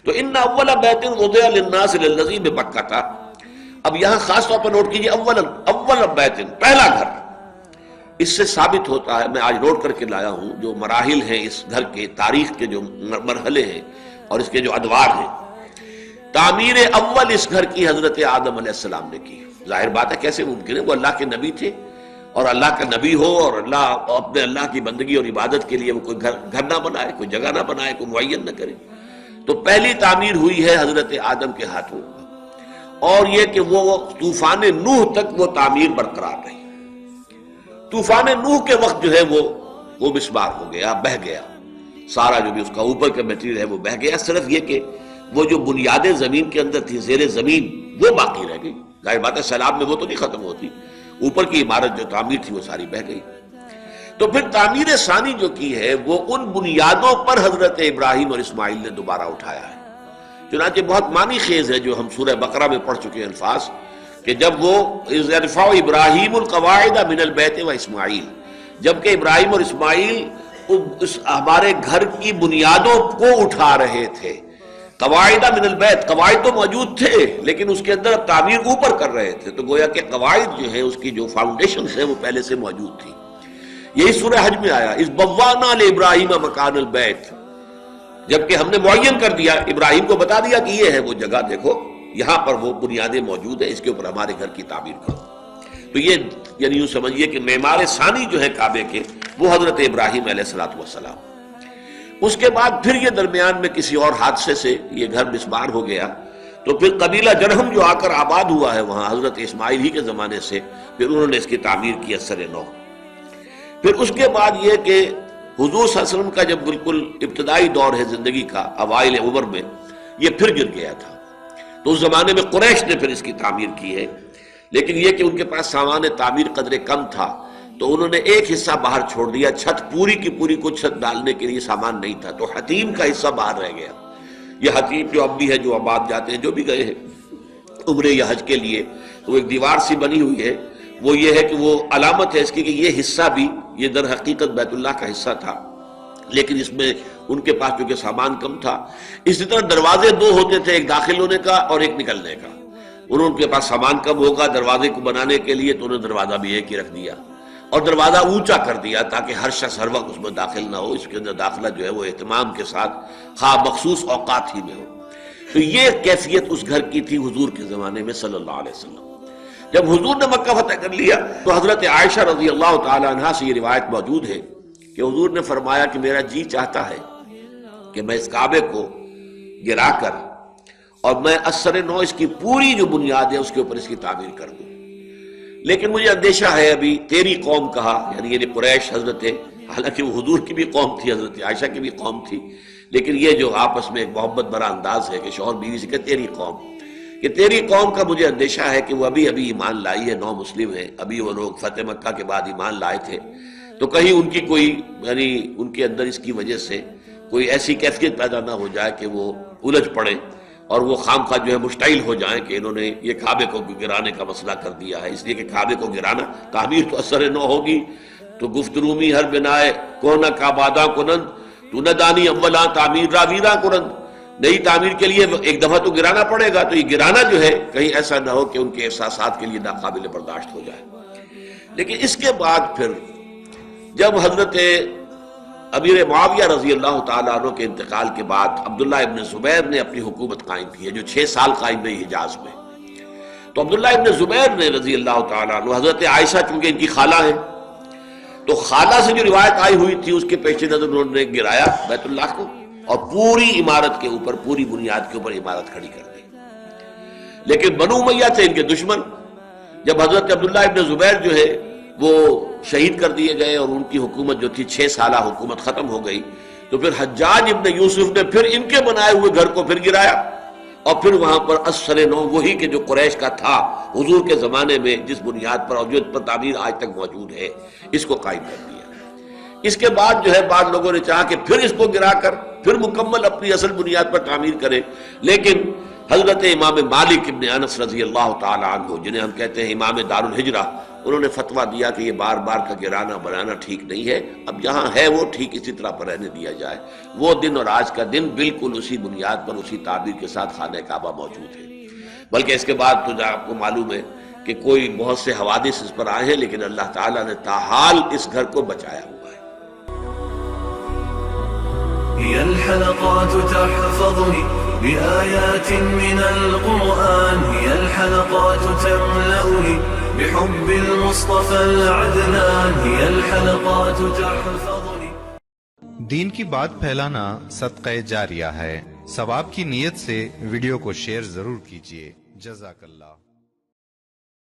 تو ان اول بیت وضع للناس للذی ببکہ تھا. اب یہاں خاص طور پر نوٹ کیجیے اول بیت، پہلا گھر. اس سے ثابت ہوتا ہے، میں آج نوٹ کر کے لایا ہوں، جو مراحل ہیں اس گھر کے، تاریخ کے جو مرحلے ہیں اور اس کے جو ادوار ہیں. تعمیر اول اس گھر کی حضرت آدم علیہ السلام نے کی. ظاہر بات ہے کیسے ممکن ہے، وہ اللہ کے نبی تھے، اور اللہ کا نبی ہو اور اپنے اللہ کی بندگی اور عبادت کے لیے وہ کوئی گھر نہ بنائے، کوئی جگہ نہ بنائے، کوئی معین نہ کرے. تو پہلی تعمیر ہوئی ہے حضرت آدم کے ہاتھوں، اور یہ کہ وہ طوفان نوح تک وہ تعمیر برقرار رہی. طوفان نوح کے وقت جو ہے وہ مسمار ہو گیا، بہہ گیا، سارا جو بھی اس کا اوپر کا میٹیریل ہے وہ بہہ گیا. صرف یہ کہ وہ جو بنیادیں زمین کے اندر تھی، زیر زمین، وہ باقی رہ گئی. ظاہر بات ہے سیلاب میں وہ تو نہیں ختم ہوتی، اوپر کی عمارت جو تعمیر تھی وہ ساری بہہ گئی. تو پھر تعمیر ثانی جو کی ہے وہ ان بنیادوں پر حضرت ابراہیم اور اسماعیل نے دوبارہ اٹھایا ہے. چنانچہ بہت معنی خیز ہے جو ہم سورہ بقرہ میں پڑھ چکے ہیں الفاظ، کہ جب وہ اذ یرفع ابراہیم القواعد من البیت و اسماعیل، جبکہ ابراہیم اور اسماعیل ہمارے گھر کی بنیادوں کو اٹھا رہے تھے. قواعد من البیت، قواعد تو موجود تھے لیکن اس کے اندر اب تعمیر اوپر کر رہے تھے. تو گویا کہ قواعد جو ہے اس کی جو فاؤنڈیشنز ہیں وہ پہلے سے موجود تھی. یہی سورہ حج میں آیا، اذ بوأنا لابراہیم مکان البیت، جبکہ ہم نے معین کر دیا، ابراہیم کو بتا دیا کہ یہ ہے وہ جگہ، دیکھو یہاں پر وہ بنیادیں موجود ہیں، اس کے اوپر ہمارے گھر کی تعمیر کرو. تو یہ یعنی یوں سمجھیے کہ معمار ثانی جو ہے کعبے کے وہ حضرت ابراہیم علیہ الصلوۃ والسلام. اس کے بعد پھر یہ درمیان میں کسی اور حادثے سے یہ گھر مسمار ہو گیا. تو پھر قبیلہ جرہم جو آ کر آباد ہوا ہے وہاں حضرت اسماعیل ہی کے زمانے سے، پھر انہوں نے اس کی تعمیر کی اثر نو. پھر اس کے بعد یہ کہ حضور صلی اللہ علیہ وسلم کا جب بالکل ابتدائی دور ہے زندگی کا، اوائل عمر میں، یہ پھر گر گیا تھا. تو اس زمانے میں قریش نے پھر اس کی تعمیر کی ہے، لیکن یہ کہ ان کے پاس سامان تعمیر قدرے کم تھا تو انہوں نے ایک حصہ باہر چھوڑ دیا. چھت پوری کی پوری کو چھت ڈالنے کے لیے سامان نہیں تھا، تو حتیم کا حصہ باہر رہ گیا. یہ حتیم جو اب بھی ہے، جو آباد جاتے ہیں، جو بھی گئے ہیں عمرے یا حج کے لیے، تو ایک دیوار سی بنی ہوئی ہے. وہ یہ ہے کہ وہ علامت ہے اس کی کہ یہ حصہ بھی یہ در حقیقت بیت اللہ کا حصہ تھا، لیکن اس میں ان کے پاس چونکہ سامان کم تھا. اسی طرح دروازے دو ہوتے تھے، ایک داخل ہونے کا اور ایک نکلنے کا. انہوں کے پاس سامان کم ہوگا دروازے کو بنانے کے لیے، تو انہوں نے دروازہ بھی ایک ہی رکھ دیا اور دروازہ اونچا کر دیا تاکہ ہر شخص ہر وقت اس میں داخل نہ ہو. اس کے اندر داخلہ جو ہے وہ اہتمام کے ساتھ، خواہ مخصوص اوقات ہی میں ہو. تو یہ کیفیت اس گھر کی تھی حضور کے زمانے میں صلی اللہ علیہ وسلم. جب حضور نے مکہ فتح کر لیا تو حضرت عائشہ رضی اللہ تعالی عنہا سے یہ روایت موجود ہے کہ حضور نے فرمایا کہ میرا جی چاہتا ہے کہ میں اس کعبے کو گرا کر اور میں اثر نو اس کی پوری جو بنیاد ہے اس کے اوپر اس کی تعمیر کر دوں، لیکن مجھے اندیشہ ہے ابھی تیری قوم کہا، یعنی قریش، حضرت، حالانکہ وہ حضور کی بھی قوم تھی، حضرت عائشہ کی بھی قوم تھی، لیکن یہ جو آپس میں ایک محبت بھرا انداز ہے کہ شوہر بیوی سے کہ تیری قوم، کہ تیری قوم کا مجھے اندیشہ ہے کہ وہ ابھی ایمان لائی ہے، نو مسلم ہیں، ابھی وہ لوگ فتح مکہ کے بعد ایمان لائے تھے، تو کہیں ان کی کوئی یعنی ان کے اندر اس کی وجہ سے کوئی ایسی کیفیت پیدا نہ ہو جائے کہ وہ الجھ پڑے اور وہ خام خواہ جو ہے مشتعل ہو جائیں کہ انہوں نے یہ کعبے کو گرانے کا مسئلہ کر دیا ہے. اس لیے کہ کعبے کو گرانا، تعمیر تو اثر نو ہوگی. تو گفت رومی ہر بنائے کونا کعباداں کنند، تو ندانی اولاں تعمیر را ویراں کنند. نئی تعمیر کے لیے ایک دفعہ تو گرانا پڑے گا، تو یہ گرانا جو ہے کہیں ایسا نہ ہو کہ ان کے احساسات کے لیے ناقابل برداشت ہو جائے. لیکن اس کے بعد پھر جب حضرت امیر معاویہ رضی اللہ تعالیٰ عنہ کے انتقال کے بعد عبداللہ ابن زبیر نے اپنی حکومت قائم کی ہے، جو 6 سال قائم رہی حجاز میں. تو عبداللہ ابن زبیر نے رضی اللہ تعالیٰ عنہ، حضرت عائشہ چونکہ ان کی خالہ ہیں، تو خالہ سے جو روایت آئی ہوئی تھی اس کے پیش نظر انہوں نے گرایا بیت اللہ کو اور پوری عمارت کے اوپر، پوری بنیاد کے اوپر عمارت کھڑی کر دی. لیکن بنو امیہ تھے ان کے دشمن. جب حضرت عبداللہ ابن زبیر جو ہے وہ شہید کر دیے گئے اور ان کی حکومت جو تھی 6 سالہ حکومت ختم ہو گئی، تو پھر حجاج ابن یوسف نے پھر ان کے بنائے ہوئے گھر کو پھر گرایا اور پھر وہاں پر اثر نو وہی کہ جو قریش کا تھا حضور کے زمانے میں، جس بنیاد پر اور جو پر تعمیر آج تک موجود ہے، اس کو قائم کر دیا. اس کے بعد جو ہے بعض لوگوں نے چاہا کہ پھر اس کو گرا کر پھر مکمل اپنی اصل بنیاد پر تعمیر کرے، لیکن حضرت امام مالک ابن انس رضی اللہ تعالی عنہ، جنہیں ہم کہتے ہیں امام دار الہجرہ، انہوں نے فتویٰ دیا کہ یہ بار بار کا گرانا بنانا ٹھیک نہیں ہے، اب یہاں ہے وہ ٹھیک اسی طرح پر رہنے دیا جائے۔ وہ دن اور آج کا دن بالکل اسی بنیاد پر اسی تعبیر کے ساتھ خانہ کعبہ موجود ہے۔ بلکہ اس کے بعد تو آپ کو معلوم ہے کہ کوئی بہت سے حوادث اس پر آئے ہیں، لیکن اللہ تعالیٰ نے تاحال اس گھر کو بچایا ہوا ہے۔ هي الحلقات تحفظني بآيات من القرآن، هي الحلقات تملأني بحب المصطفى العدنان، هي الحلقات تحفظني۔ دین کی بات پھیلانا صدقہ جاریہ ہے، ثواب کی نیت سے ویڈیو کو شیئر ضرور کیجیے۔ جزاک اللہ۔